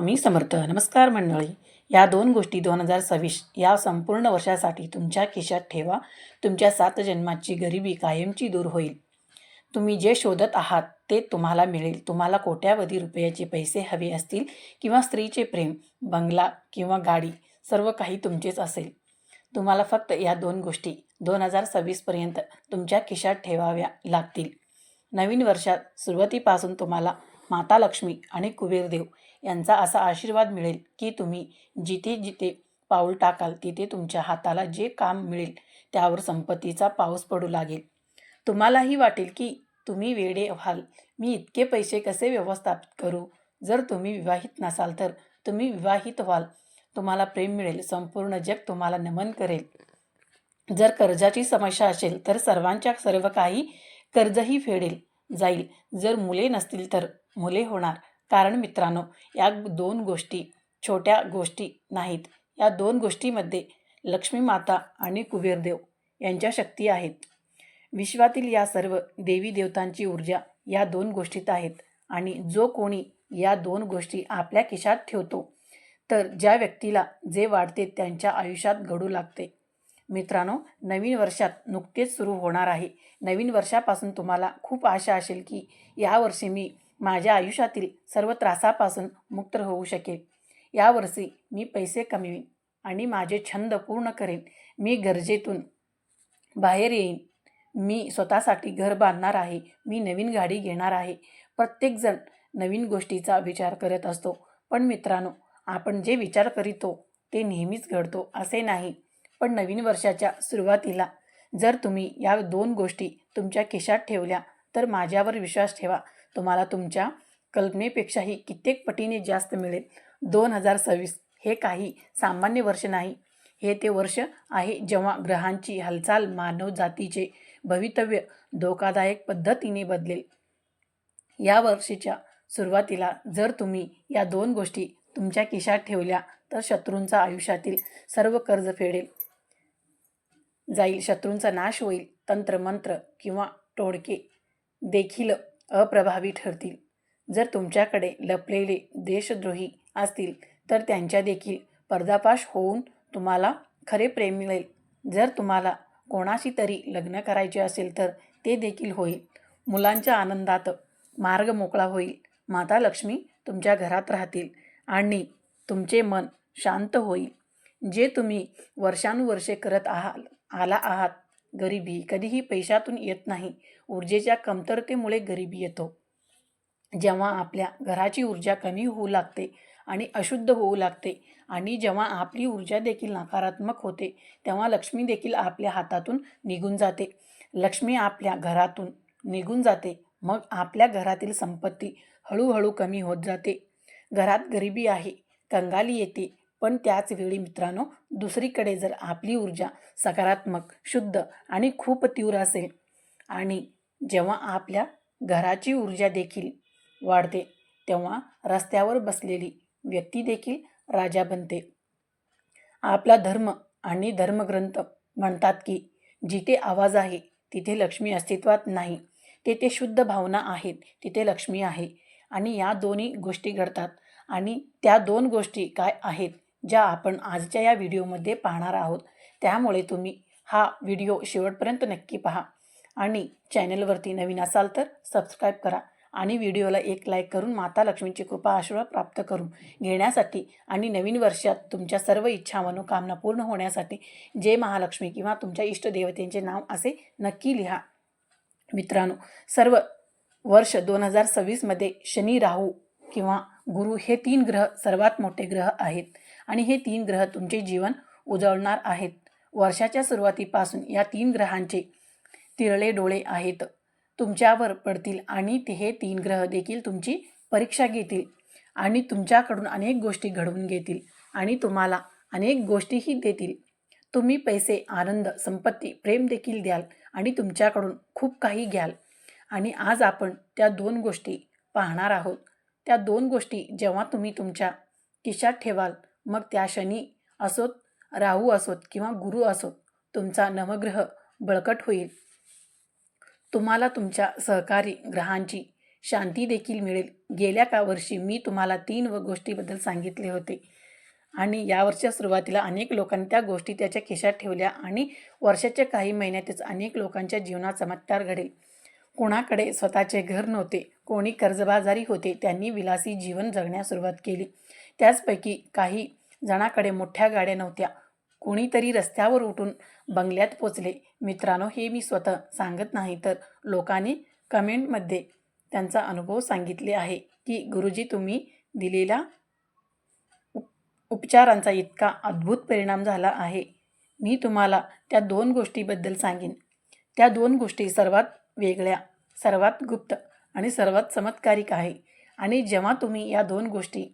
मी समर्थ. नमस्कार मंडळी. या 2 गोष्टी 2026 या संपूर्ण वर्षासाठी तुमच्या खिशात ठेवा. तुमच्या 7 जन्माची गरिबी कायमची दूर होईल. तुम्ही जे शोधत आहात ते तुम्हाला मिळेल. तुम्हाला कोट्यावधी रुपयाचे पैसे हवे असतील किंवा स्त्रीचे प्रेम, बंगला किंवा गाडी, सर्व काही तुमचेच असेल. तुम्हाला फक्त या 2 गोष्टी 2026 पर्यंत तुमच्या खिशात ठेवाव्या लागतील. नवीन वर्षात सुरुवातीपासून तुम्हाला माता लक्ष्मी आणि कुबेरदेव यांचा असा आशीर्वाद मिळेल की तुम्ही जिथे जिथे पाऊल टाकाल तिथे तुमच्या हाताला जे काम मिळेल त्यावर संपत्तीचा पाऊस पडू लागेल. तुम्हालाही वाटेल की तुम्ही वेडे व्हाल, मी इतके पैसे कसे व्यवस्थापित करू. जर तुम्ही विवाहित नसाल तर तुम्ही विवाहित व्हाल. तुम्हाला प्रेम मिळेल. संपूर्ण जग तुम्हाला नमन करेल. जर कर्जाची समस्या असेल तर सर्वांच्या सर्व काही कर्जही फेडेल जाईल. जर मुले नसतील तर मुले होणार. कारण मित्रांनो, या 2 गोष्टी छोट्या गोष्टी नाहीत. या 2 गोष्टीमध्ये लक्ष्मी माता आणि कुबेरदेव यांच्या शक्ती आहेत. विश्वातील या सर्व देवी देवतांची ऊर्जा या 2 गोष्टीत आहेत. आणि जो कोणी या 2 गोष्टी आपल्या खिशात ठेवतो तर ज्या व्यक्तीला जे वाढते त्यांच्या आयुष्यात घडू लागते. मित्रांनो, नवीन वर्षात नुकतेच सुरू होणार आहे. नवीन वर्षापासून तुम्हाला खूप आशा असेल की यावर्षी मी माझ्या आयुष्यातील सर्व त्रासापासून मुक्त होऊ शकेल. यावर्षी मी पैसे कमवीन आणि माझे छंद पूर्ण करेन. मी गरजेतून बाहेर येईन. मी स्वतःसाठी घर बांधणार आहे. मी नवीन गाडी घेणार आहे. प्रत्येकजण नवीन गोष्टीचा विचार करत असतो. पण मित्रांनो, आपण जे विचार करीतो ते नेहमीच घडतो असे नाही. पण नवीन वर्षाच्या सुरुवातीला जर तुम्ही या 2 गोष्टी तुमच्या खिशात ठेवल्या तर माझ्यावर विश्वास ठेवा, तुम्हाला तुमच्या कल्पनेपेक्षाही कित्येक पटीने जास्त मिळेल. 2026 हे काही सामान्य वर्ष नाही. हे ते वर्ष आहे जेव्हा ग्रहांची हालचाल मानव जातीचे भवितव्य धोकादायक पद्धतीने बदलेल. या वर्षीच्या सुरुवातीला जर तुम्ही या 2 गोष्टी तुमच्या खिशात ठेवल्या तर शत्रूंचा आयुष्यातील सर्व कर्ज फेडेल जाईल. शत्रूंचा नाश होईल. तंत्रमंत्र किंवा टोळके देखील अप्रभावी ठरतील. जर तुमच्याकडे लपलेले देशद्रोही असतील तर त्यांच्या देखील पर्दाफाश होऊन तुम्हाला खरे प्रेम मिळेल. जर तुम्हाला कोणाशी तरी लग्न करायचे असेल तर ते देखील होईल. मुलांच्या आनंदात मार्ग मोकळा होईल. माता लक्ष्मी तुमच्या घरात राहतील आणि तुमचे मन शांत होईल. जे तुम्ही वर्षानुवर्षे करत आला आहात. गरिबी कधीही पैशातून येत नाही. ऊर्जेच्या कमतरतेमुळे गरिबी येतो. जेव्हा आपल्या घराची ऊर्जा कमी होऊ लागते आणि अशुद्ध होऊ लागते आणि जेव्हा आपली ऊर्जा देखील नकारात्मक होते तेव्हा लक्ष्मी देखील आपल्या हातातून निघून जाते. लक्ष्मी आपल्या घरातून निघून जाते. मग आपल्या घरातील संपत्ती हळूहळू कमी होत जाते. घरात गरिबी आहे, कंगाली येते. पण त्याच वेळी मित्रांनो, दुसरीकडे जर आपली ऊर्जा सकारात्मक, शुद्ध आणि खूप तीव्र असेल आणि जेव्हा आपल्या घराची ऊर्जा देखील वाढते तेव्हा रस्त्यावर बसलेली व्यक्ती देखील राजा बनते. आपला धर्म आणि धर्मग्रंथ म्हणतात की जिथे आवाज आहे तिथे लक्ष्मी अस्तित्वात नाही. तेथे शुद्ध भावना आहेत तिथे लक्ष्मी आहे. आणि या दोन्ही गोष्टी घडतात. आणि त्या 2 गोष्टी काय आहेत ज्या आपण आजच्या या व्हिडिओमध्ये पाहणार आहोत. त्यामुळे तुम्ही हा व्हिडिओ शेवटपर्यंत नक्की पहा. आणि चॅनलवरती नवीन असाल तर सबस्क्राईब करा. आणि व्हिडिओला एक लाईक करून माता लक्ष्मीची कृपा आशीर्वाद प्राप्त करून घेण्यासाठी आणि नवीन वर्षात तुमच्या सर्व इच्छा मनोकामना पूर्ण होण्यासाठी जय महालक्ष्मी किंवा तुमच्या इष्टदेवतेचे नाव असे नक्की लिहा. मित्रांनो, सर्व वर्ष 2026मध्ये शनी, राहू किंवा गुरु हे 3 ग्रह सर्वात मोठे ग्रह आहेत. आणि हे 3 ग्रह तुमचे जीवन उजळणार आहेत. वर्षाच्या सुरुवातीपासून या 3 ग्रहांचे तिरळे डोळे आहेत तुमच्यावर पडतील आणि हे 3 ग्रह देखील तुमची परीक्षा घेतील आणि तुमच्याकडून अनेक गोष्टी घडवून घेतील आणि तुम्हाला अनेक गोष्टीही देतील. तुम्ही पैसे, आनंद, संपत्ती, प्रेम देखील द्याल आणि तुमच्याकडून खूप काही घ्याल. आणि आज आपण त्या 2 गोष्टी पाहणार आहोत. त्या 2 गोष्टी जेव्हा तुम्ही तुमच्या खिशात ठेवाल मग त्या शनी असोत, राहू असोत किंवा गुरु असोत, तुमचा नवग्रह बळकट होईल. तुम्हाला तुमच्या सहकारी ग्रहांची शांती देखील मिळेल. गेल्या वर्षी मी तुम्हाला 3 गोष्टीबद्दल सांगितले होते आणि या वर्षाच्या सुरुवातीला अनेक लोकांनी त्या गोष्टी त्याच्या खिशात ठेवल्या आणि वर्षाच्या काही महिन्यातच अनेक लोकांच्या जीवनात चमत्कार घडेल. कोणाकडे स्वतःचे घर नव्हते, कोणी कर्जबाजारी होते, त्यांनी विलासी जीवन जगण्यास सुरुवात केली. त्याचपैकी काही जणांकडे मोठ्या गाड्या नव्हत्या, कोणीतरी रस्त्यावर उठून बंगल्यात पोचले. मित्रांनो, हे मी स्वतः सांगत नाही, तर लोकांनी कमेंटमध्ये त्यांचा अनुभव सांगितले आहे की गुरुजी, तुम्ही दिलेल्या उपचारांचा इतका अद्भुत परिणाम झाला आहे. मी तुम्हाला त्या 2 गोष्टीबद्दल सांगेन. त्या 2 गोष्टी सर्वात वेगळ्या, सर्वात गुप्त आणि सर्वात चमत्कारिक आहे. आणि जेव्हा तुम्ही या 2 गोष्टी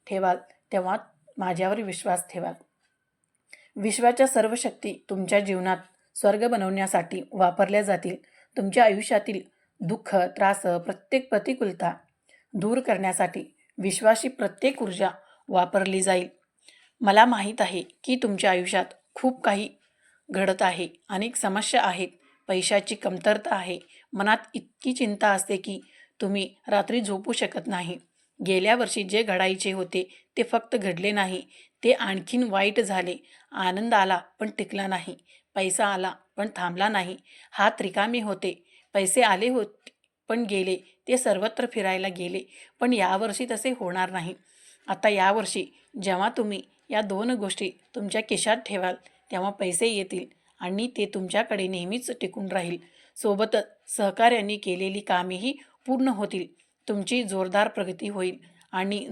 ठेवाल, तेव्हा माझ्यावर विश्वास ठेवाल. विश्वाच्या सर्व शक्ती तुमच्या जीवनात स्वर्ग बनवण्यासाठी वापरल्या जातील. तुमच्या आयुष्यातील दुःख, त्रास, प्रत्येक प्रतिकूलता दूर करण्यासाठी विश्वाची प्रत्येक ऊर्जा वापरली जाईल. मला माहीत आहे की तुमच्या आयुष्यात खूप काही घडत आहे, अनेक समस्या आहेत, पैशाची कमतरता आहे, मनात इतकी चिंता असते की तुम्ही रात्री झोपू शकत नाही. गेल्या वर्षी जे घडायचे होते ते फक्त घडले नाही, ते आणखीन वाईट झाले. आनंद आला पण टिकला नाही, पैसा आला पण थांबला नाही, हात रिकामे होते, पैसे आले होते पण गेले, ते सर्वत्र फिरायला गेले. पण यावर्षी तसे होणार नाही. आता यावर्षी जेव्हा तुम्ही या 2 गोष्टी तुमच्या खिशात ठेवाल, तेव्हा पैसे येतील आणि ते तुमच्याकडे नेहमीच टिकून राहील. सोबतच सहकार्याने केलेली कामेही पूर्ण होतील. तुमची जोरदार प्रगती होईल आणि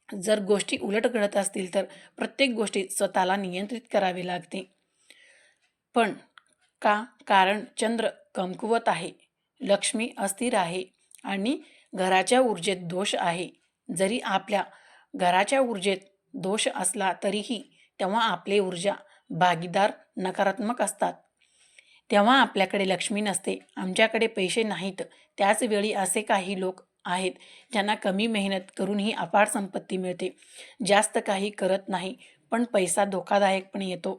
जर गोष्टी उलट घडत असतील तर प्रत्येक गोष्टीत स्वतःला नियंत्रित करावे लागते. पण का? कारण चंद्र कमकुवत आहे, लक्ष्मी अस्थिर आहे आणि घराच्या ऊर्जेत दोष आहे. जरी आपल्या घराच्या ऊर्जेत दोष असला तरीही तेव्हा आपले ऊर्जा भागीदार नकारात्मक असतात. तेव्हा आपल्याकडे लक्ष्मी नसते, आमच्याकडे पैसे नाहीत. त्याच वेळी असे काही लोक आहेत ज्यांना कमी मेहनत करूनही अफाट संपत्ती मिळते. जास्त काही करत नाही, पण पैसा धोकादायकपणे येतो.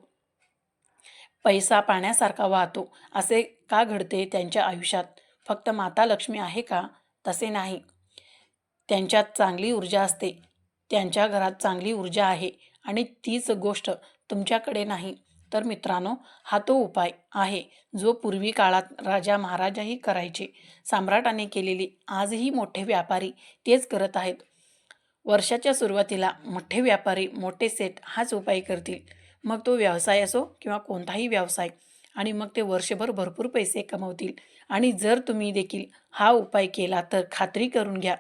पैसा पाण्यासारखा वाहतो. असे का घडते त्यांच्या आयुष्यात? फक्त माता लक्ष्मी आहे का? तसे नाही. त्यांच्यात चांगली ऊर्जा असते. त्यांच्या घरात चांगली ऊर्जा आहे आणि तीच गोष्ट तुमच्याकडे नाही. तर मित्रांनो, हा तो उपाय आहे जो पूर्वी काळात राजा महाराजाही करायचे. सम्राटाने केलेले आजही मोठे व्यापारी तेच करत आहेत. वर्षाच्या सुरुवातीला मोठे व्यापारी, मोठे सेठ हाच उपाय करतील. मग तो व्यवसाय असो किंवा कोणताही व्यवसाय, आणि मग ते वर्षभर भरपूर पैसे कमवतील. आणि जर तुम्ही देखील हा उपाय केला तर खात्री करून घ्या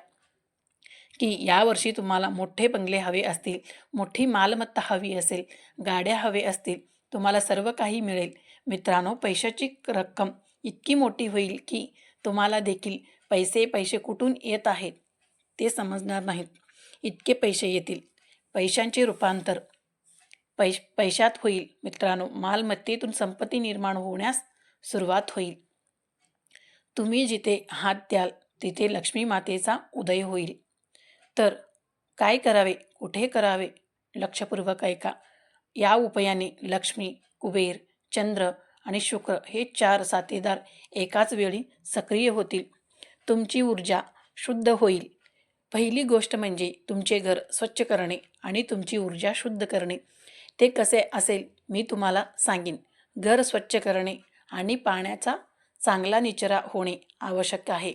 की यावर्षी तुम्हाला मोठे बंगले हवे असतील, मोठी मालमत्ता हवी असेल, गाड्या हवे असतील, तुम्हाला सर्व काही मिळेल. मित्रांनो, पैशाची रक्कम इतकी मोठी होईल की तुम्हाला देखील पैसे पैसे कुठून येत आहेत ते समजणार नाहीत. इतके पैसे येतील. पैशांचे रूपांतर पैशात होईल. मित्रांनो, मालमत्तेतून संपत्ती निर्माण होण्यास सुरुवात होईल. तुम्ही जिथे हात द्याल तिथे लक्ष्मी मातेचा उदय होईल. तर काय करावे, कुठे करावे? लक्षपूर्वक ऐका. या उपायाने लक्ष्मी, कुबेर, चंद्र आणि शुक्र हे 4 साथीदार एकाच वेळी सक्रिय होतील. तुमची ऊर्जा शुद्ध होईल. पहिली गोष्ट म्हणजे तुमचे घर स्वच्छ करणे आणि तुमची ऊर्जा शुद्ध करणे. ते कसे असेल मी तुम्हाला सांगेन. घर स्वच्छ करणे आणि पाण्याचा चांगला निचरा होणे आवश्यक आहे.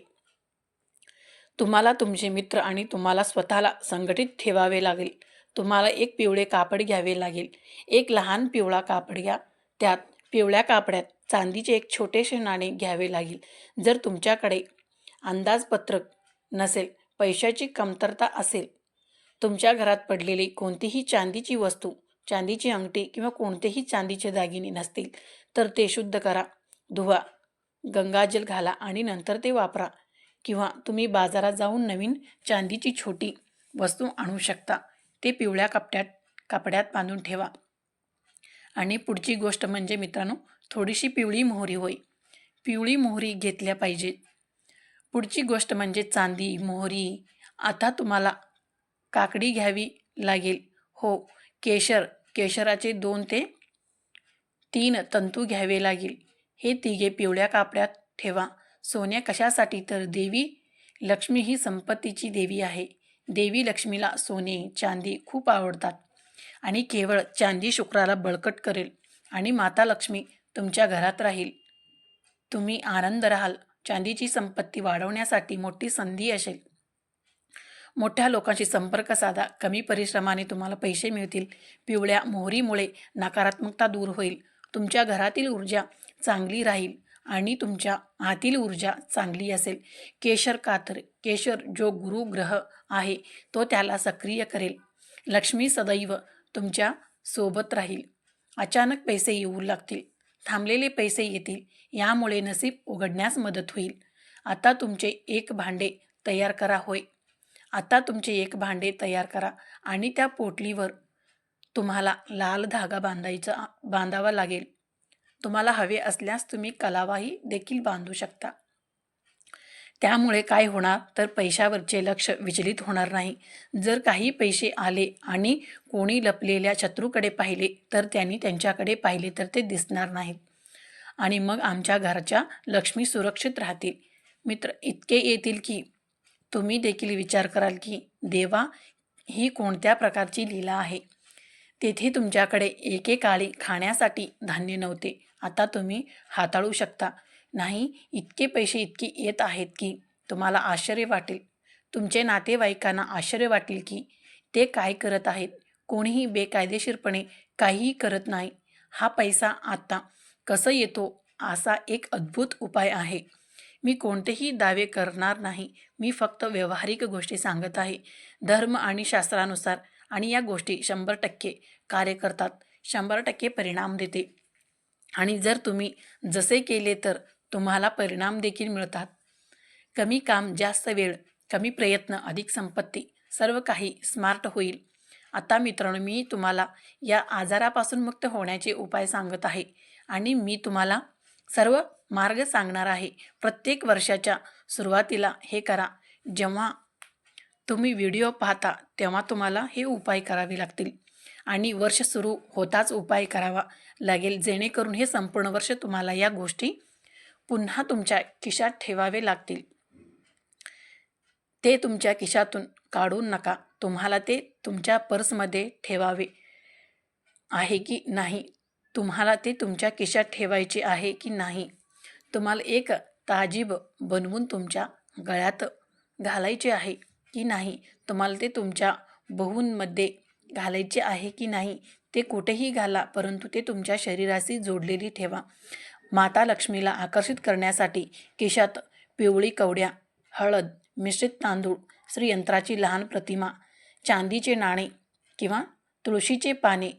तुम्हाला तुमचे मित्र आणि तुम्हाला स्वतःला संघटित ठेवावे लागेल. तुम्हाला एक पिवळे कापड घ्यावे लागेल. एक लहान पिवळा कापड घ्या. त्यात पिवळ्या कापड्यात चांदीचे एक छोटेसे नाणे घ्यावे लागेल. जर तुमच्याकडे अंदाजपत्रक नसेल, पैशाची कमतरता असेल, तुमच्या घरात पडलेली कोणतीही चांदीची वस्तू, चांदीची अंगठी किंवा कोणतेही चांदीचे दागिने नसतील तर ते शुद्ध करा, धुवा, गंगाजल घाला आणि नंतर ते वापरा. किंवा तुम्ही बाजारात जाऊन नवीन चांदीची छोटी वस्तू आणू शकता. ते पिवळ्या कापड्यात बांधून ठेवा. आणि पुढची गोष्ट म्हणजे मित्रांनो, थोडीशी पिवळी मोहरी होय. पिवळी मोहरी घेतल्या पाहिजे. पुढची गोष्ट म्हणजे चांदी, मोहरी. आता तुम्हाला काकडी घ्यावी लागेल. हो, केशराचे 2 ते 3 तंतू घ्यावे लागेल. हे तिघे पिवळ्या कापड्यात ठेवा. सोने कशासाठी? तर देवी लक्ष्मी ही संपत्तीची देवी आहे. देवी लक्ष्मीला सोने, चांदी खूप आवडतात आणि केवळ चांदी शुक्राला बळकट करेल आणि माता लक्ष्मी तुमच्या घरात राहील. तुम्ही आनंद राहाल. चांदीची संपत्ती वाढवण्यासाठी मोठी संधी असेल. मोठ्या लोकांशी संपर्क साधा. कमी परिश्रमाने तुम्हाला पैसे मिळतील. पिवळ्या मोहरीमुळे नकारात्मकता दूर होईल. तुमच्या घरातील ऊर्जा चांगली राहील आणि तुमच्या आतील ऊर्जा चांगली असेल. केशर जो गुरु ग्रह आहे तो त्याला सक्रिय करेल. लक्ष्मी सदैव तुमच्या सोबत राहील. अचानक पैसे येऊ लागतील. थांबलेले पैसे येतील. यामुळे नसीब उघडण्यास मदत होईल. आता तुमचे एक भांडे तयार करा. आता तुमचे एक भांडे तयार करा आणि त्या पोटलीवर तुम्हाला लाल धागा बांधावा लागेल. तुम्हाला हवे असल्यास तुम्ही कलावाही देखील बांधू शकता. त्यामुळे काय होणार तर पैशावरचे लक्ष विचलित होणार नाही. जर काही पैसे आले आणि कोणी लपलेल्या शत्रूकडे पाहिले तर त्यांनी त्यांच्याकडे पाहिले तर ते दिसणार नाहीत आणि मग आमच्या घराच्या लक्ष्मी सुरक्षित राहतील. मित्र इतके येतील की तुम्ही देखील विचार कराल की देवा ही कोणत्या प्रकारची लीला आहे. तेथे तुमच्याकडे एकेकाळी खाण्यासाठी धान्य नव्हते. आता तुम्ही हाताळू शकता. नाही, इतके पैसे इतके येत आहेत की तुम्हाला आश्चर्य वाटेल. तुमचे नातेवाईकांना आश्चर्य वाटेल की ते काय करत आहेत. कोणीही बेकायदेशीरपणे काहीही करत नाही. हा पैसा आता कसं येतो असा एक अद्भुत उपाय आहे. मी कोणतेही दावे करणार नाही. मी फक्त व्यावहारिक गोष्टी सांगत आहे. धर्म आणि शास्त्रानुसार आणि या गोष्टी 100% कार्य करतात. 100% परिणाम देते आणि जर तुम्ही जसे केले तर तुम्हाला परिणाम देखील मिळतात. कमी काम, जास्त वेळ, कमी प्रयत्न, अधिक संपत्ती, सर्व काही स्मार्ट होईल. आता मित्रांनो, मी तुम्हाला या आजारापासून मुक्त होण्याचे उपाय सांगत आहे आणि मी तुम्हाला सर्व मार्ग सांगणार आहे. प्रत्येक वर्षाच्या सुरुवातीला हे करा. जेव्हा तुम्ही व्हिडिओ पाहता तेव्हा तुम्हाला हे उपाय करावे लागतील आणि वर्ष सुरू होताच उपाय करावा लागेल, जेणेकरून हे संपूर्ण वर्ष तुम्हाला या गोष्टी पुन्हा तुमच्या खिशात ठेवावे लागतील. ते तुमच्या खिशातून काढू नका. तुम्हाला ते तुमच्या पर्समध्ये ठेवावे आहे की नाही, तुम्हाला ते तुमच्या खिशात ठेवायचे आहे की नाही, तुम्हाला एक ताजीब बनवून तुमच्या गळ्यात घालायचे आहे की नाही, तुम्हाला ते तुमच्या बहुंमध्ये घालायचे आहे की नाही, ते कुठेही घाला, परंतु ते तुमच्या शरीराशी जोडलेली ठेवा. माता लक्ष्मीला आकर्षित करण्यासाठी खिशात पिवळी कवड्या, हळद, मिश्रित तांदूळ, श्रीयंत्राची लहान प्रतिमा, चांदीचे नाणे किंवा तुळशीचे पाने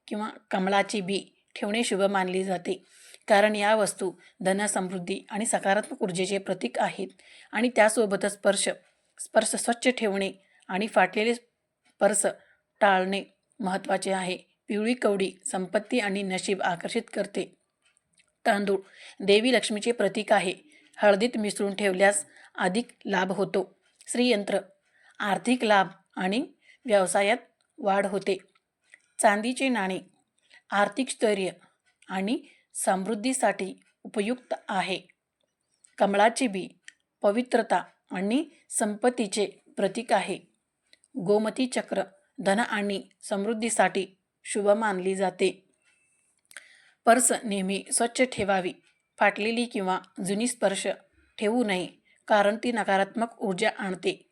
किंवा कमळाचे बी ठेवणे शुभ मानले जाते. कारण या वस्तू धन, समृद्धी आणि सकारात्मक ऊर्जेचे प्रतीक आहेत आणि त्यासोबतच स्पर्श स्वच्छ ठेवणे आणि फाटलेले पर्स टाळणे महत्त्वाचे आहे. पिवळी कवडी संपत्ती आणि नशीब आकर्षित करते. तांदूळ देवी लक्ष्मीचे प्रतीक आहे. हळदीत मिसळून ठेवल्यास अधिक लाभ होतो. श्रीयंत्र आर्थिक लाभ आणि व्यवसायात वाढ होते. चांदीचे नाणे आर्थिक स्थैर्य आणि समृद्धीसाठी उपयुक्त आहे. कमळाचे बी पवित्रता आणि संपत्तीचे प्रतीक आहे. गोमती चक्र धन आणि समृद्धीसाठी शुभ मानली जाते. पर्स नेहमी स्वच्छ ठेवावी. फाटलेली किंवा जुनी स्पर्श ठेवू नये, कारण ती नकारात्मक ऊर्जा आणते.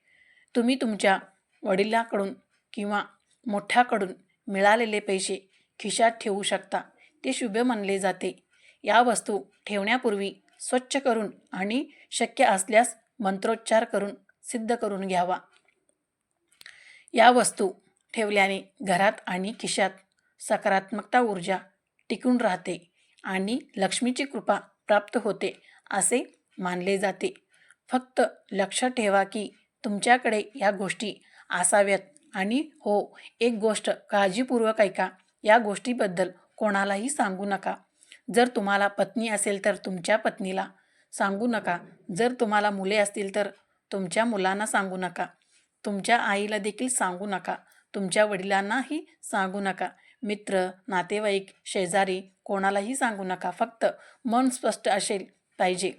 तुम्ही तुमच्या वडिलांकडून किंवा मोठ्याकडून मिळालेले पैसे खिशात ठेवू शकता. ते शुभ मानले जाते. या वस्तू ठेवण्यापूर्वी स्वच्छ करून आणि शक्य असल्यास मंत्रोच्चार करून सिद्ध करून घ्यावा. या वस्तू ठेवल्याने घरात आणि खिशात सकारात्मकता ऊर्जा टिकून राहते आणि लक्ष्मीची कृपा प्राप्त होते असे मानले जाते. फक्त लक्षात ठेवा की तुमच्याकडे या गोष्टी असाव्यात आणि हो, एक गोष्ट काळजीपूर्वक ऐका. या गोष्टीबद्दल कोणालाही सांगू नका. जर तुम्हाला पत्नी असेल तर तुमच्या पत्नीला सांगू नका. जर तुम्हाला मुले असतील तर तुमच्या मुलांना सांगू नका. तुमच्या आईला देखील सांगू नका. तुमच्या वडिलांनाही सांगू नका. मित्र, नातेवाईक, शेजारी कोणालाही सांगू नका. फक्त मन स्पष्ट असेल पाहिजे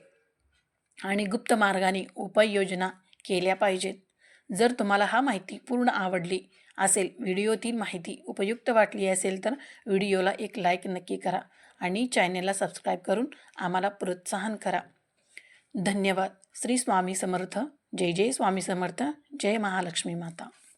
आणि गुप्त मार्गाने उपाययोजना केल्या पाहिजेत. जर तुम्हाला हा माहिती पूर्ण आवडली असेल, व्हिडिओतील माहिती उपयुक्त वाटली असेल तर व्हिडिओला एक लाईक नक्की करा आणि चॅनेलला सबस्क्राईब करून आम्हाला प्रोत्साहन करा. धन्यवाद. श्री स्वामी समर्थ. जय जय स्वामी समर्थ. जय महालक्ष्मी माता.